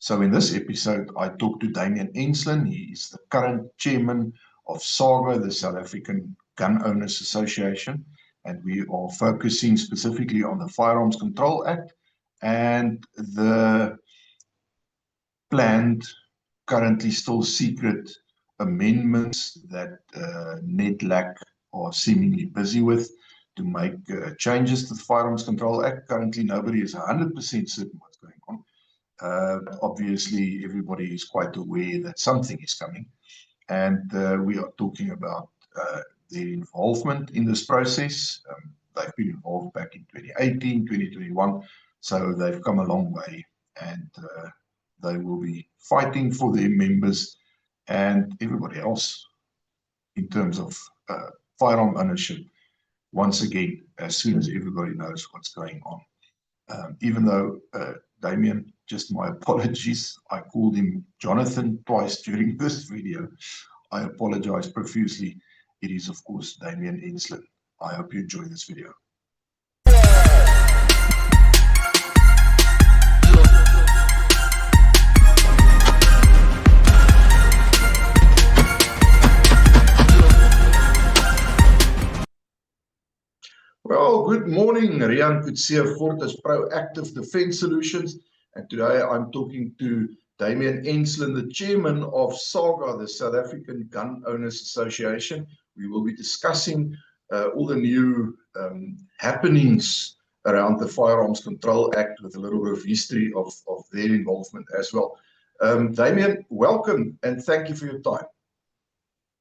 So in this episode, I talked to Damian Enslin. He is the current chairman of SAGA, the South African Gun Owners Association, and we are focusing specifically on the Firearms Control Act and the planned, currently still secret amendments that NEDLAC are seemingly busy with to make changes to the Firearms Control Act. Currently, nobody is 100% certain what's going on. Obviously, everybody is quite aware that something is coming, and we are talking about their involvement in this process. They've been involved back in 2018, 2021, so they've come a long way, and they will be fighting for their members and everybody else in terms of firearm ownership once again, as soon as everybody knows what's going on. Even though Damian, just my apologies, I called him Jonathan twice during this video. I apologize profusely. It is, of course, Damian Enslin. I hope you enjoy this video. Well, good morning. Rian Kutsia Fortis, Proactive Defense Solutions. And today I'm talking to Damian Enslin, the chairman of SAGA, the South African Gun Owners Association. We will be discussing all the new happenings around the Firearms Control Act with a little bit of history of their involvement as well. Damian, welcome and thank you for your time.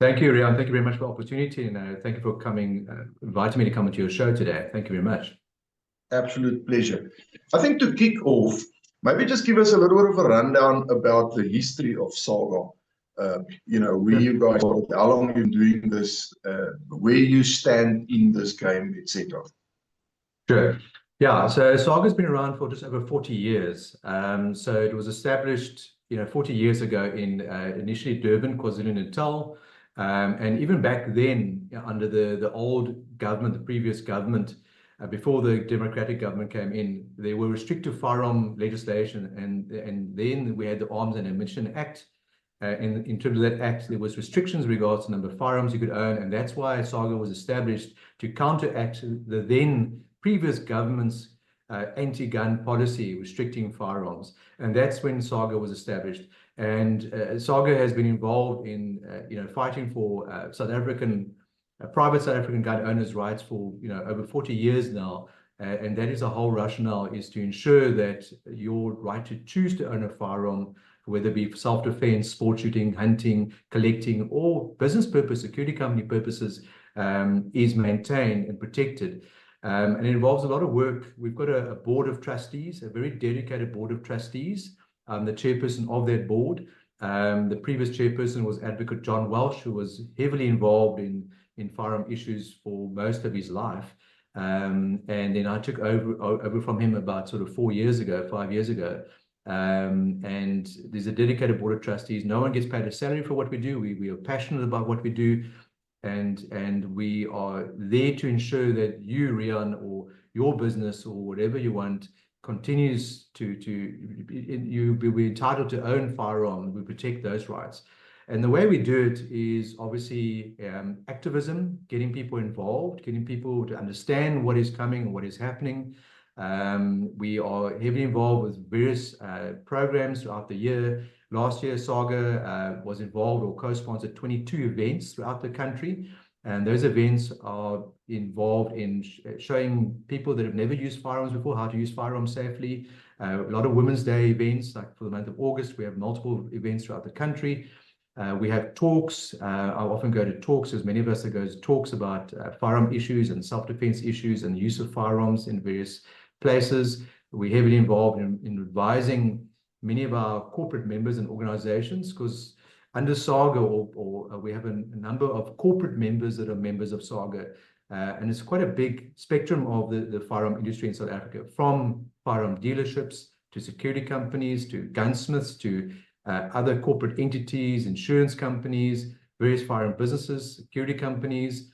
Thank you, Rian. Thank you very much for the opportunity, and thank you for coming, inviting me to come into your show today. Thank you very much. Absolute pleasure. I think to kick off, maybe just give us a little bit of a rundown about the history of SAGA. Where you guys are, how long you've been doing this, where you stand in this game, etc. Sure. Yeah, so SAGA has been around for just over 40 years. So it was established, 40 years ago in initially Durban, KwaZulu-Natal. And even back then, under the old government, the previous government, before the democratic government came in, there were restrictive firearm legislation, and then we had the Arms and Ammunition Act. In terms of that act, there was restrictions in regards to the number of firearms you could own, and that's why SAGA was established to counteract the then previous government's anti-gun policy restricting firearms, and that's when SAGA was established. And SAGA has been involved in fighting for private South African gun owners' rights for over 40 years now, and that is the whole rationale, is to ensure that your right to choose to own a firearm, whether it be for self-defense, sport shooting, hunting, collecting, or business purpose, security company purposes, is maintained and protected. And it involves a lot of work. We've got a board of trustees, a very dedicated board of trustees. I'm the chairperson of that board. The previous chairperson was Advocate John Welsh, who was heavily involved in firearm issues for most of his life. And then I took over from him about sort of 5 years ago. And there's a dedicated board of trustees. No one gets paid a salary for what we do. We are passionate about what we do. And we are there to ensure that you, Rian, or your business, or whatever you want, continues you'll be entitled to own firearms. We protect those rights. And the way we do it is obviously activism, getting people involved, getting people to understand what is coming and what is happening. We are heavily involved with various programs throughout the year. Last year, SAGA was involved or co-sponsored 22 events throughout the country. And those events are involved in showing people that have never used firearms before how to use firearms safely. A lot of Women's Day events, like for the month of August, we have multiple events throughout the country. We have talks. I often go to talks, as many of us go to talks about firearm issues and self-defense issues and the use of firearms in various places. We're heavily involved in advising many of our corporate members and organizations, because under SAGA, we have a number of corporate members that are members of SAGA, and it's quite a big spectrum of the firearm industry in South Africa, from firearm dealerships to security companies to gunsmiths to other corporate entities, insurance companies, various firearm businesses, security companies,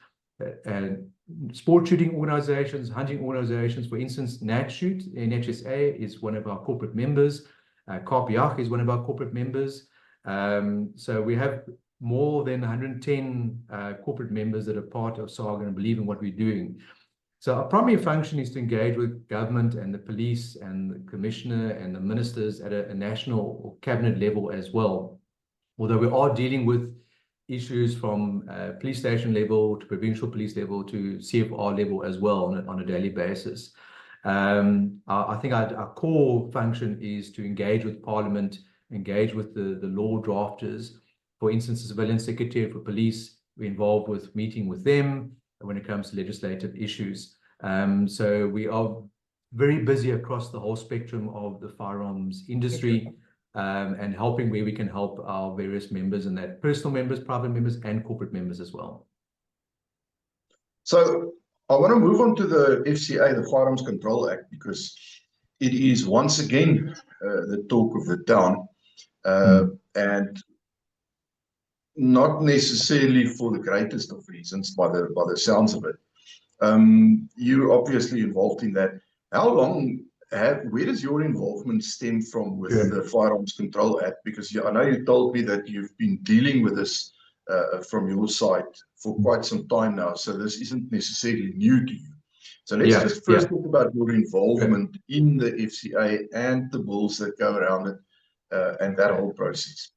and sport shooting organizations, hunting organizations. For instance, NatShoot, NHSA, is one of our corporate members. Kaap is one of our corporate members. So we have more than 110 corporate members that are part of SAGA and believe in what we're doing. So our primary function is to engage with government and the police and the commissioner and the ministers at a national or cabinet level as well. Although we are dealing with issues from police station level to provincial police level to CFR level as well on a daily basis. I think our core function is to engage with Parliament, engage with the law drafters. For instance, the Civilian Secretary for Police, we're involved with meeting with them when it comes to legislative issues. So we are very busy across the whole spectrum of the firearms industry, and helping where we can help our various members, and that personal members, private members, and corporate members as well. So I want to move on to the FCA, the Firearms Control Act, because it is once again the talk of the town, and not necessarily for the greatest of reasons by the sounds of it. You're obviously involved in that. How long where does your involvement stem from with the Firearms Control Act? Because I know you told me that you've been dealing with this from your side for quite some time now, so this isn't necessarily new to you. So let's just first talk about your involvement in the FCA and the bills that go around it, and that whole process.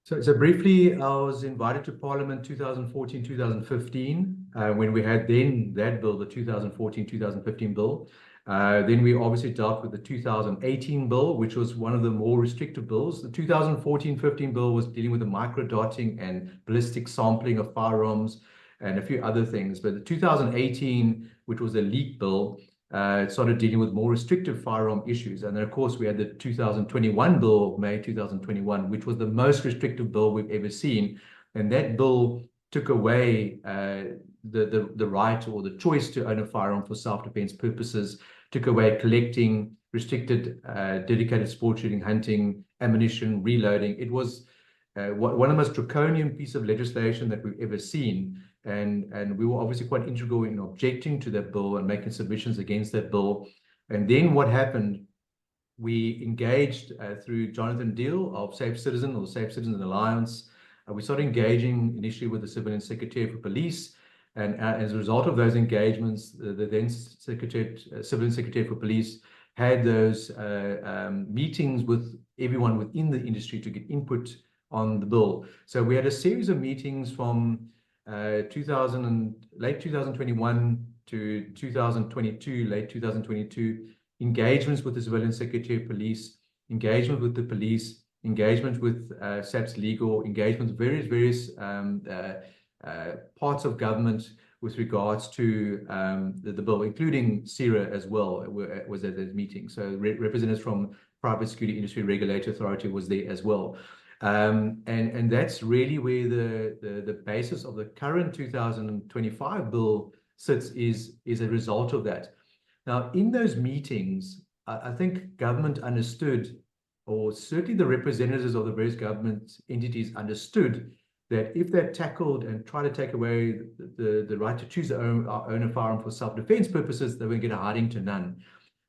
So briefly, I was invited to Parliament 2014-2015 when we had then that bill, the 2014-2015 bill. Then we obviously dealt with the 2018 bill, which was one of the more restrictive bills. The 2014-15 bill was dealing with the microdotting and ballistic sampling of firearms and a few other things. But the 2018, which was a leak bill, it started dealing with more restrictive firearm issues. And then, of course, we had the 2021 bill, May 2021, which was the most restrictive bill we've ever seen. And that bill took away the right or the choice to own a firearm for self-defense purposes, took away collecting, restricted dedicated sport shooting, hunting, ammunition, reloading. It was one of the most draconian piece of legislation that we've ever seen. And we were obviously quite integral in objecting to that bill and making submissions against that bill. And then what happened, we engaged through Jonathan Deal of Safe Citizen or Safe Citizen Alliance. We started engaging initially with the Civilian Secretary for Police. And as a result of those engagements, the then Civilian Secretary for Police had those meetings with everyone within the industry to get input on the bill. So we had a series of meetings from late 2021 to 2022, late 2022, engagements with the Civilian Secretary of Police, engagement with the police, engagement with SAPS Legal, engagement with various parts of government with regards to the bill, including CIRA as well, was at that meeting. So representatives from Private Security Industry Regulatory Authority was there as well. And that's really where the basis of the current 2025 bill sits, is a result of that. Now, in those meetings, I think government understood, or certainly the representatives of the various government entities understood, that if they tackled and tried to take away the right to choose to own a firearm for self-defense purposes, they would get a hiding to none.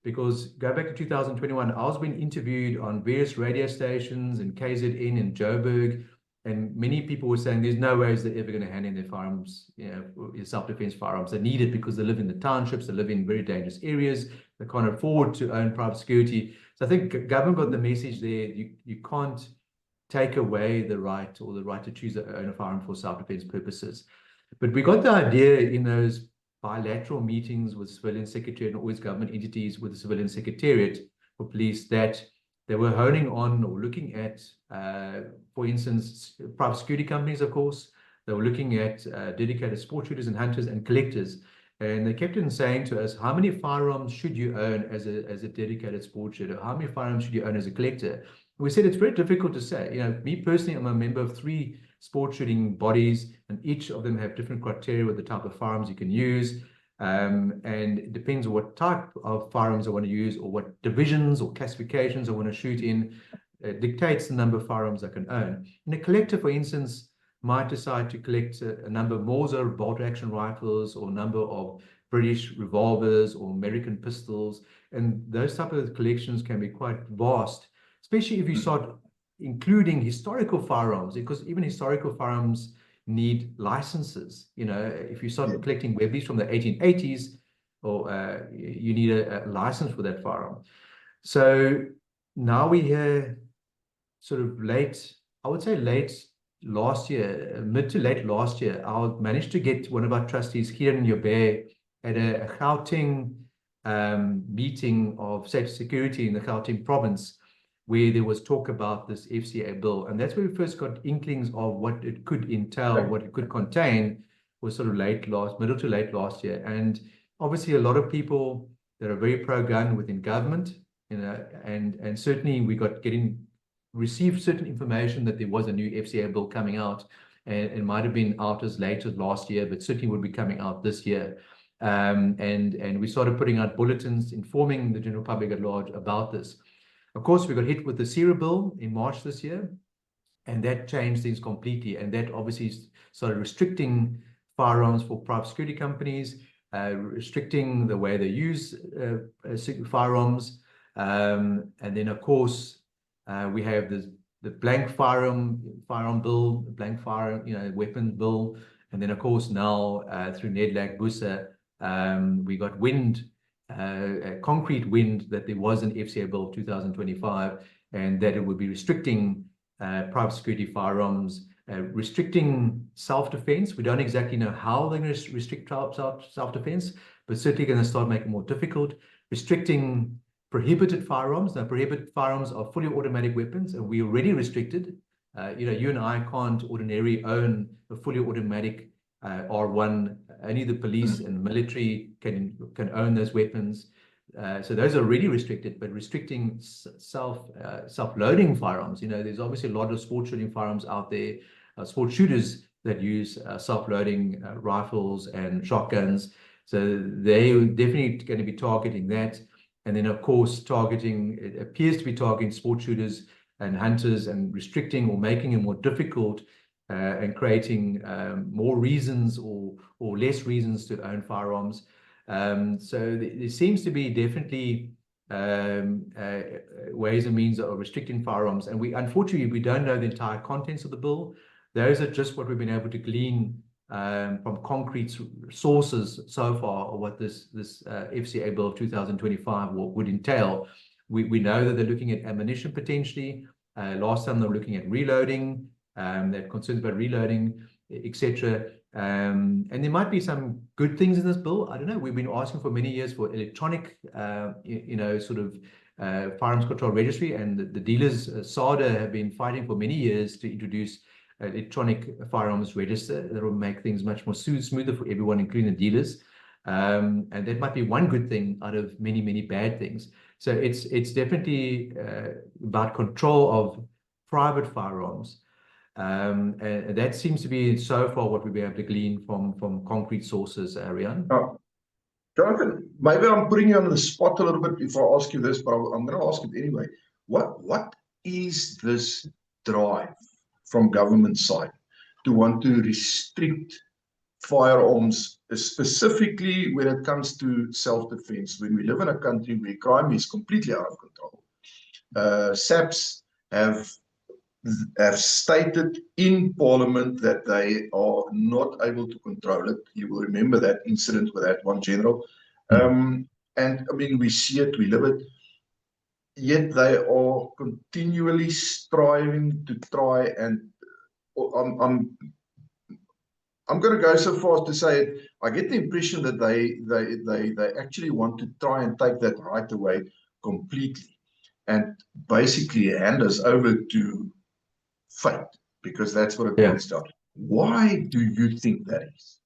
Because go back to 2021, I was being interviewed on various radio stations in KZN in Joburg, and many people were saying there's no way they're ever going to hand in their firearms, self-defense firearms. They need it because they live in the townships, they live in very dangerous areas, they can't afford to own private security. So I think government got the message there. You can't take away the right or the right to choose to own a firearm for self-defense purposes. But we got the idea in those bilateral meetings with Civilian Secretary and always government entities with the Civilian Secretariat for Police that they were honing on or looking at, for instance, private security companies, of course. They were looking at dedicated sport shooters and hunters and collectors. And they kept on saying to us, how many firearms should you own as a dedicated sport shooter? How many firearms should you own as a collector? We said it's very difficult to say. Me personally, I'm a member of 3 sport shooting bodies, and each of them have different criteria with the type of firearms you can use. And it depends on what type of firearms I want to use or what divisions or classifications I want to shoot in. It dictates the number of firearms I can own. And a collector, for instance, might decide to collect a number of Mauser bolt-action rifles or a number of British revolvers or American pistols. And those type of collections can be quite vast. especially if you start including historical firearms, because even historical firearms need licenses. You know, if you start collecting Webleys from the 1880s, or you need a license for that firearm. So now we hear sort of late, I would say late last year, mid to late last year, I managed to get one of our trustees here in Joburg at a Gauteng meeting of safety security in the Gauteng province, where there was talk about this FCA bill. And that's where we first got inklings of what it could entail, what it could contain, was sort of middle to late last year. And obviously a lot of people that are very pro-gun within government, you know, and certainly we received certain information that there was a new FCA bill coming out, and it might have been out as late as last year, but certainly would be coming out this year. And we started putting out bulletins informing the general public at large about this. Of course, we got hit with the SAGA bill in March this year, and that changed things completely. And that obviously started restricting firearms for private security companies, restricting the way they use firearms. And then, of course, we have the blank firearm bill, the blank firearm, weapons bill. And then, of course, now through NEDLAC, BUSA, we got concrete wind that there was an FCA bill of 2025, and that it would be restricting private security firearms, restricting self-defense. We don't exactly know how they're going to restrict self-defense, but certainly going to start making it more difficult, restricting prohibited firearms. Now, prohibited firearms are fully automatic weapons, and we already restricted. You and I can't ordinarily own a fully automatic R1. Only the police and military can own those weapons. So those are already restricted, but restricting self-loading firearms. There's obviously a lot of sport shooting firearms out there, sport shooters that use self-loading rifles and shotguns. So they're definitely going to be targeting that. And then, of course, it appears to be targeting sport shooters and hunters, and restricting or making it more difficult and creating more reasons or less reasons to own firearms. So there seems to be definitely ways and means of restricting firearms. And unfortunately, we don't know the entire contents of the bill. Those are just what we've been able to glean from concrete sources so far, of what this FCA bill of 2025 would entail. We know that they're looking at ammunition potentially. Last time they were looking at reloading. They're concerned about reloading, etc. And there might be some good things in this bill. I don't know. We've been asking for many years for electronic, firearms control registry, and the dealers, SAGA, have been fighting for many years to introduce electronic firearms register that will make things much more smoother for everyone, including the dealers. And that might be one good thing out of many, many bad things. So it's definitely about control of private firearms. And that seems to be so far what we've been able to glean from concrete sources, Ariane. Jonathan, maybe I'm putting you on the spot a little bit if I ask you this, but I'm going to ask it anyway. What is this drive from government side to want to restrict firearms, specifically when it comes to self-defense? When we live in a country where crime is completely out of control, SAPS have stated in Parliament that they are not able to control it. You will remember that incident with that one general. And I mean, we see it, we live it, yet they are continually striving to try and I'm going to go so far as to say I get the impression that they actually want to try and take that right away completely, and basically hand us over to fate, because that's what it boils down. Why do you think that is?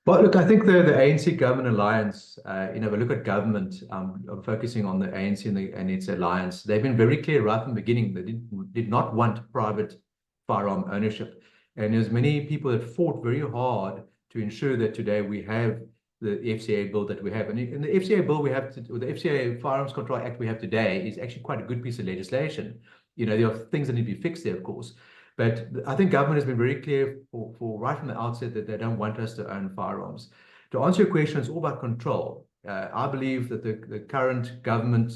Well, look, I think the ANC government alliance, we look at government, I'm focusing on the ANC and its alliance. They've been very clear right from the beginning. They did not want private firearm ownership. And there's many people that fought very hard to ensure that today we have the FCA bill that we have. And in the FCA bill we have, or the FCA Firearms Control Act we have today, is actually quite a good piece of legislation. There are things that need to be fixed there, of course. But I think government has been very clear for right from the outset that they don't want us to own firearms. To answer your question, it's all about control. I believe that the current government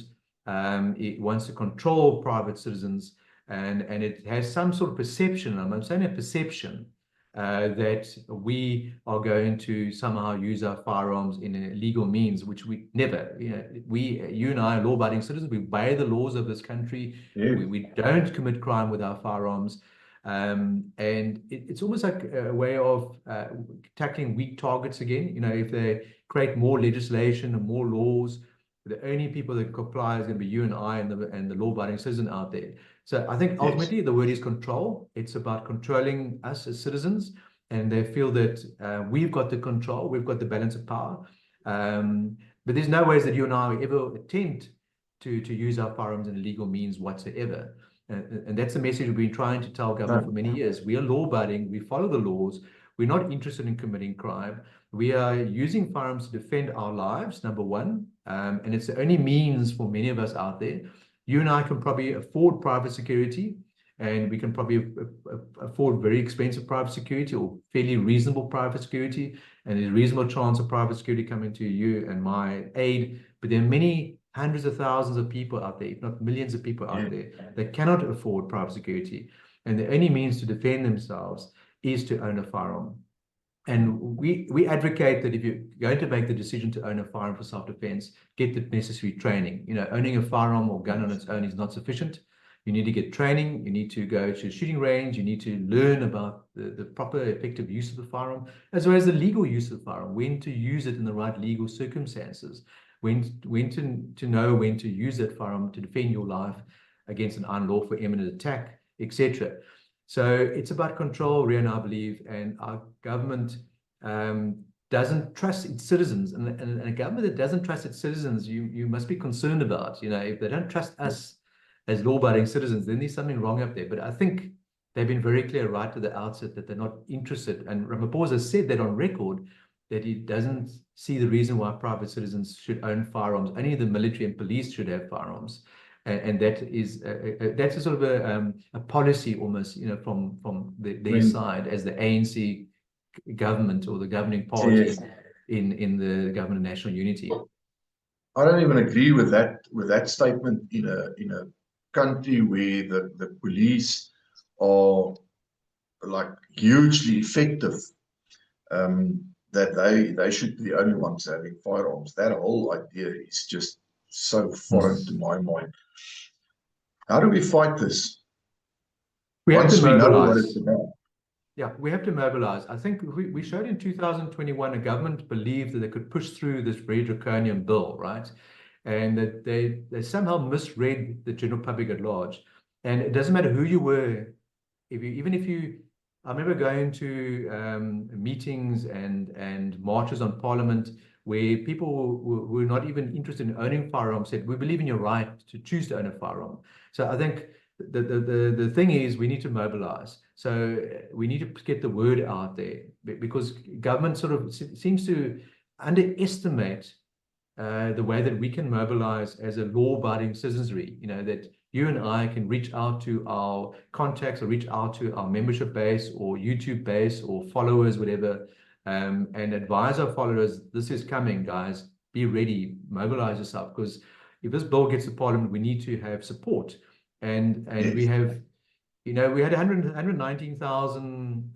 It wants to control private citizens, and it has some sort of perception, I'm saying a perception, that we are going to somehow use our firearms in a legal means, which we never, you and I are law-abiding citizens. We obey the laws of this country. Yes. We don't commit crime with our firearms. And it's almost like a way of tackling weak targets again. If they create more legislation and more laws, the only people that comply is going to be you and I and the law-abiding citizen out there. So I think ultimately the word is control. It's about controlling us as citizens, and they feel that we've got the control, we've got the balance of power. But there's no ways that you and I ever attempt to use our firearms in legal means whatsoever. And that's the message we've been trying to tell government for many years. We are law-abiding, we follow the laws, we're not interested in committing crime. We are using firearms to defend our lives, number one, and it's the only means for many of us out there. You and I can probably afford private security, and we can probably afford very expensive private security or fairly reasonable private security, and there's a reasonable chance of private security coming to you and my aid. But there are many hundreds of thousands of people out there, if not millions of people out there, that cannot afford private security. And the only means to defend themselves is to own a firearm. And we advocate that if you're going to make the decision to own a firearm for self-defense, get the necessary training. Owning a firearm or gun on its own is not sufficient. You need to get training. You need to go to a shooting range. You need to learn about the proper, effective use of the firearm, as well as the legal use of the firearm, when to use it in the right legal circumstances, when to know when to use that firearm to defend your life against an unlawful imminent attack, etc. So it's about control, Rian, I believe, and our government doesn't trust its citizens. And a government that doesn't trust its citizens, you must be concerned about. If they don't trust us as law-abiding citizens, then there's something wrong up there. But I think they've been very clear right to the outset that they're not interested. And Ramaphosa said that on record, that he doesn't see the reason why private citizens should own firearms. Only the military and police should have firearms. And that is that's a sort of a policy almost, from their side as the ANC government or the governing party in the government of national unity. I don't even agree with that statement in a country where the police are like hugely effective, that they should be the only ones having firearms. That whole idea is just so foreign to my mind. How do we fight this? We have to mobilize. Once we know what it's about. Yeah, we have to mobilize. I think we showed in 2021 a government believed that they could push through this very draconian bill, right? And that they somehow misread the general public at large. And it doesn't matter who you were, I remember going to meetings and marches on Parliament where people who were not even interested in owning firearms said, we believe in your right to choose to own a firearm. So I think the thing is we need to mobilize. So we need to get the word out there, because government sort of seems to underestimate the way that we can mobilize as a law-abiding citizenry, that you and I can reach out to our contacts or reach out to our membership base or YouTube base or followers, whatever, and advise our followers, this is coming, guys, be ready, mobilize yourself, because if this bill gets to Parliament, we need to have support. And yes. We have, we had 119,000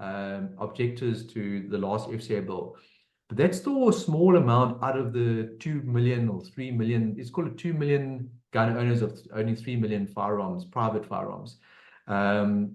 objectors to the last FCA bill. But that's still a small amount out of the 2 million or 3 million. It's called 2 million gun owners of owning 3 million firearms, private firearms. So,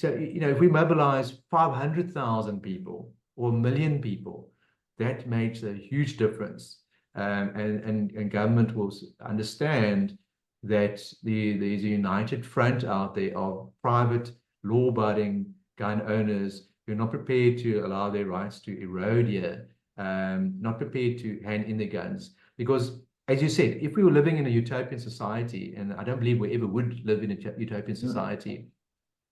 if we mobilize 500,000 people or 1 million people, that makes a huge difference. And government will understand that there's a united front out there of private law-abiding gun owners who are not prepared to allow their rights to erode here, not prepared to hand in their guns. Because, as you said, if we were living in a utopian society, and I don't believe we ever would live in a utopian society,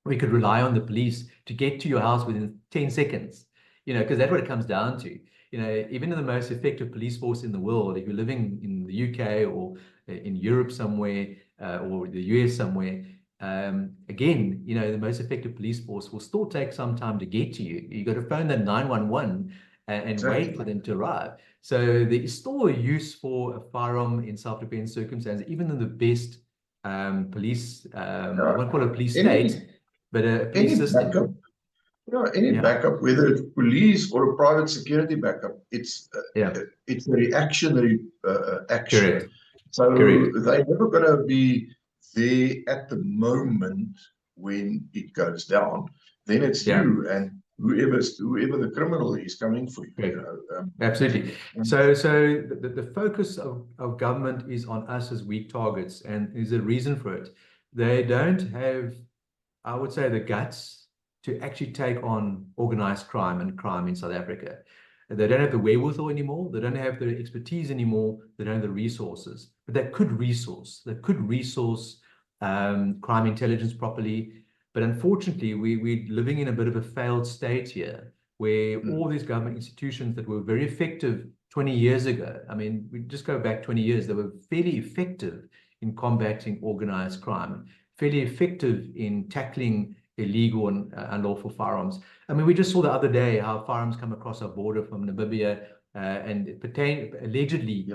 we could rely on the police to get to your house within 10 seconds, because that's what it comes down to. Even in the most effective police force in the world, if you're living in the UK or in Europe somewhere, or the US somewhere, again, the most effective police force will still take some time to get to you. You got to phone that 911 and wait for them to arrive. So there is still a use for a firearm in self-defense circumstances, even in the best police, I won't call it a police state, but a police system. Backup, any backup, whether it's police or a private security backup, it's a reactionary action. Correct. So Correct. they're never going to be there at the moment when it goes down. Then it's you and whoever the criminal is coming for you. Correct. You know, absolutely. So the focus of government is on us as weak targets, and there's a reason for it. They don't have, I would say, the guts to actually take on organized crime and crime in South Africa. They don't have the wherewithal anymore. They don't have the expertise anymore. They don't have the resources. But they could resource. They could resource crime intelligence properly. But unfortunately, we're living in a bit of a failed state here, where all these government institutions that were very effective 20 years ago, I mean, we just go back 20 years, they were fairly effective in combating organized crime, fairly effective in tackling illegal and unlawful firearms. I mean, we just saw the other day how firearms come across our border from Namibia, and allegedly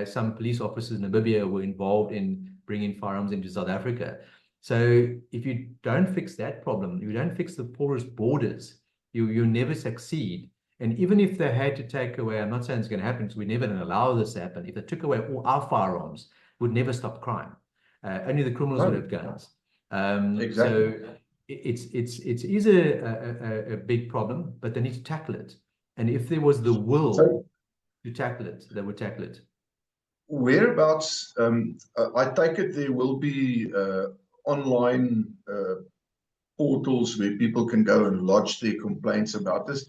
some police officers in Namibia were involved in bringing firearms into South Africa. So if you don't fix that problem, if you don't fix the porous borders, you'll never succeed. And even if they had to take away, I'm not saying it's going to happen because we're never going to allow this to happen. If they took away all our firearms, it would never stop crime. Only the criminals would have guns. Exactly. So it is a big problem, but they need to tackle it. And if there was the will to tackle it, they would tackle it. Whereabouts, I take it there will be online portals where people can go and lodge their complaints about this.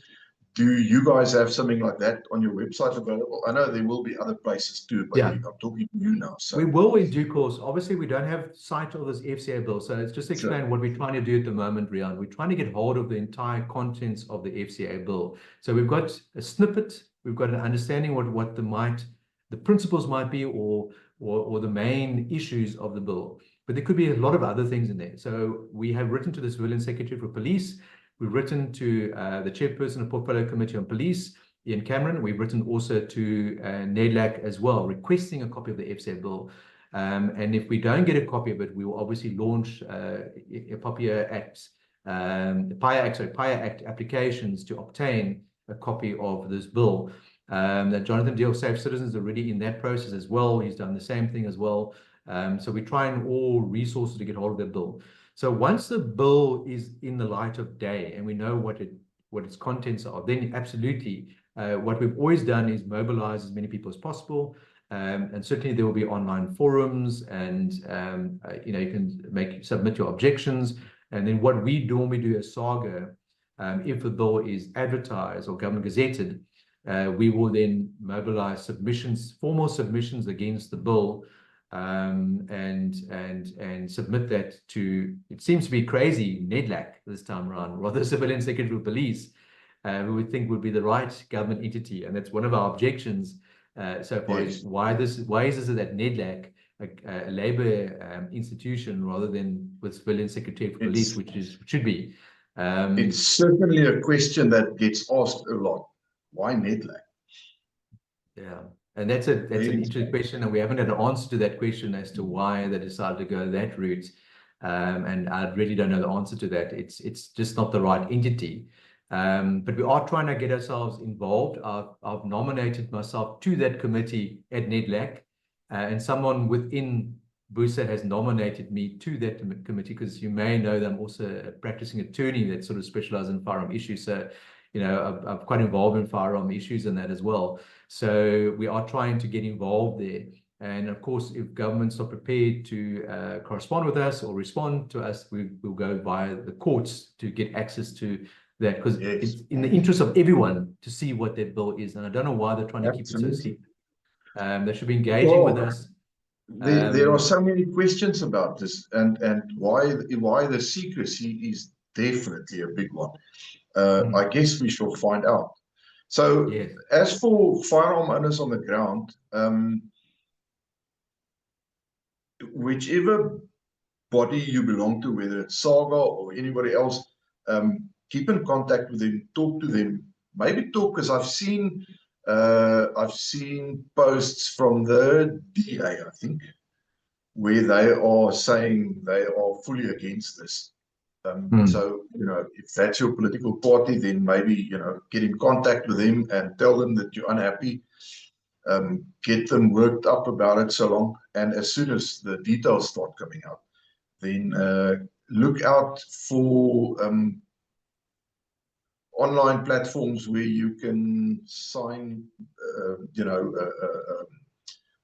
Do you guys have something like that on your website available? I know there will be other places too, but I'm talking to you now. So we will in due course. Obviously, we don't have sight of this FCA bill. So it's just to explain what we're trying to do at the moment, Rian. We're trying to get hold of the entire contents of the FCA bill. So we've got a snippet, we've got an understanding what the principles might be, or the main issues of the bill. But there could be a lot of other things in there. So we have written to the Civilian Secretary for Police. We've written to the Chairperson of Portfolio Committee on Police, Ian Cameron. We've written also to NEDLAC as well, requesting a copy of the FCA bill. And if we don't get a copy of it, we will obviously launch PIA Act applications to obtain a copy of this bill. That Jonathan Deal, Safe Citizens, is already in that process as well. He's done the same thing as well. So we're trying all resources to get hold of that bill. So once the bill is in the light of day and we know what its contents are, then absolutely, what we've always done is mobilize as many people as possible. And certainly there will be online forums, and you can submit your objections. And then what we normally do as SAGA, if the bill is advertised or government gazetted, we will then mobilize submissions, formal submissions against the bill, and submit that to, it seems to be crazy, NEDLAC this time around, rather Civilian Secretary of Police, who we think would be the right government entity. And that's one of our objections so far, is why is this at NEDLAC, a labor institution, rather than with Civilian Secretary of Police, which should be. It's certainly a question that gets asked a lot. Why NEDLAC? Yeah, and that's an interesting question, and we haven't had an answer to that question as to why they decided to go that route. And I really don't know the answer to that. It's just not the right entity. But we are trying to get ourselves involved. I've nominated myself to that committee at NEDLAC, and someone within BUSA has nominated me to that committee, because you may know that I'm also a practicing attorney that sort of specializes in firearm issues. So, I'm quite involved in firearm issues and that as well. So we are trying to get involved there. And of course, if government's not prepared to correspond with us or respond to us, we'll go via the courts to get access to that, because it's in the interest of everyone to see what that bill is. And I don't know why they're trying to keep it so secret. They should be engaging with us. There are so many questions about this, and why the secrecy is definitely a big one. I guess we shall find out. So, as for firearm owners on the ground, whichever body you belong to, whether it's SAGA or anybody else, keep in contact with them, talk to them. Maybe talk, because I've seen I've seen posts from the DA, I think, where they are saying they are fully against this. So, if that's your political party, then maybe, get in contact with them and tell them that you're unhappy. Get them worked up about it so long. And as soon as the details start coming out, then look out for online platforms where you can sign,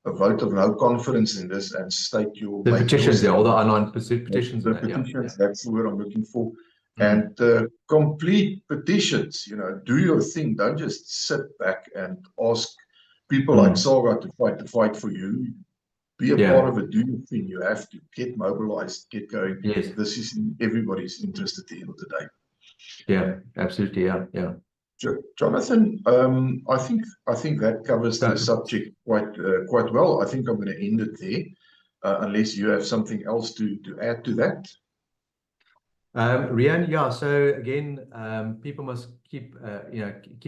a vote of no confidence in this and state your the petitions, all the online petitions. The petitions, that's the word I'm looking for. And complete petitions, do your thing. Don't just sit back and ask people like SAGA to fight for you. Be a part of it, do your thing. You have to get mobilized, get going. Yes. This is in everybody's interest at the end of the day. Yeah, absolutely. Yeah. Jonathan, I think that covers the subject quite well. I think I'm going to end it there, unless you have something else to add to that. Rian, yeah. So again, people must keep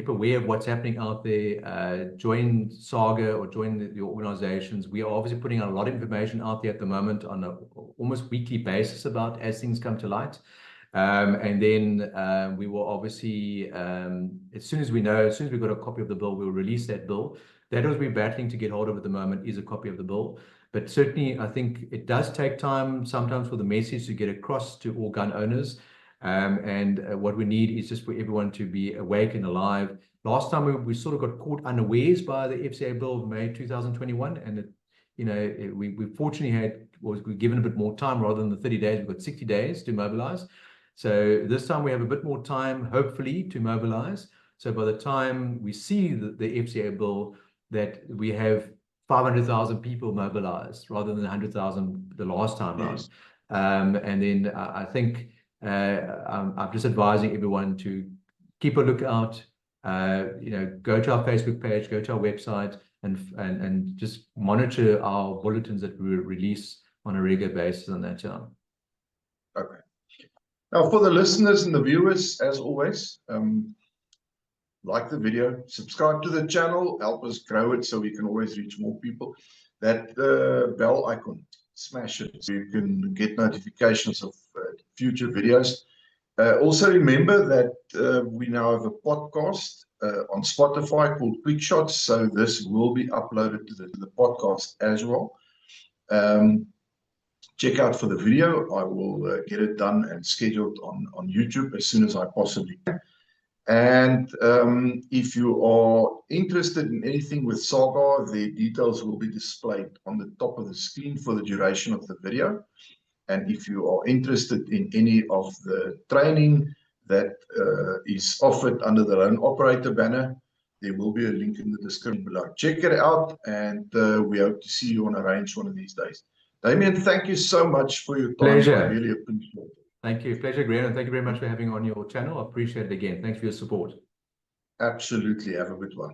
aware of what's happening out there. Join SAGA or join the organizations. We are obviously putting out a lot of information out there at the moment on an almost weekly basis about as things come to light. And then we will obviously, as soon as we've got a copy of the bill, we'll release that bill. That is we're battling to get hold of at the moment is a copy of the bill. But certainly, I think it does take time sometimes for the message to get across to all gun owners. And what we need is just for everyone to be awake and alive. Last time we sort of got caught unawares by the FCA bill of May 2021. And, we fortunately we're given a bit more time rather than the 30 days. We've got 60 days to mobilize. So this time we have a bit more time, hopefully, to mobilize. So by the time we see the FCA bill, that we have 500,000 people mobilized rather than 100,000 the last time round. And then I think I'm just advising everyone to keep a lookout, go to our Facebook page, go to our website, and just monitor our bulletins that we release on a regular basis on that channel. Okay. Now, for the listeners and the viewers, as always, like the video, subscribe to the channel, help us grow it so we can always reach more people. That bell icon, smash it so you can get notifications of future videos. Also remember that we now have a podcast on Spotify called Quick Shots, so this will be uploaded to the podcast as well. Check out for the video. I will get it done and scheduled on YouTube as soon as I possibly can. And if you are interested in anything with SAGA, the details will be displayed on the top of the screen for the duration of the video. And if you are interested in any of the training that is offered under the Lone Operator banner, there will be a link in the description below. Check it out, and we hope to see you on a range one of these days. Damian, thank you so much for your time. Pleasure. I really appreciate it. Thank you. Pleasure, Graham, and thank you very much for having me on your channel. I appreciate it again. Thanks for your support. Absolutely. Have a good one.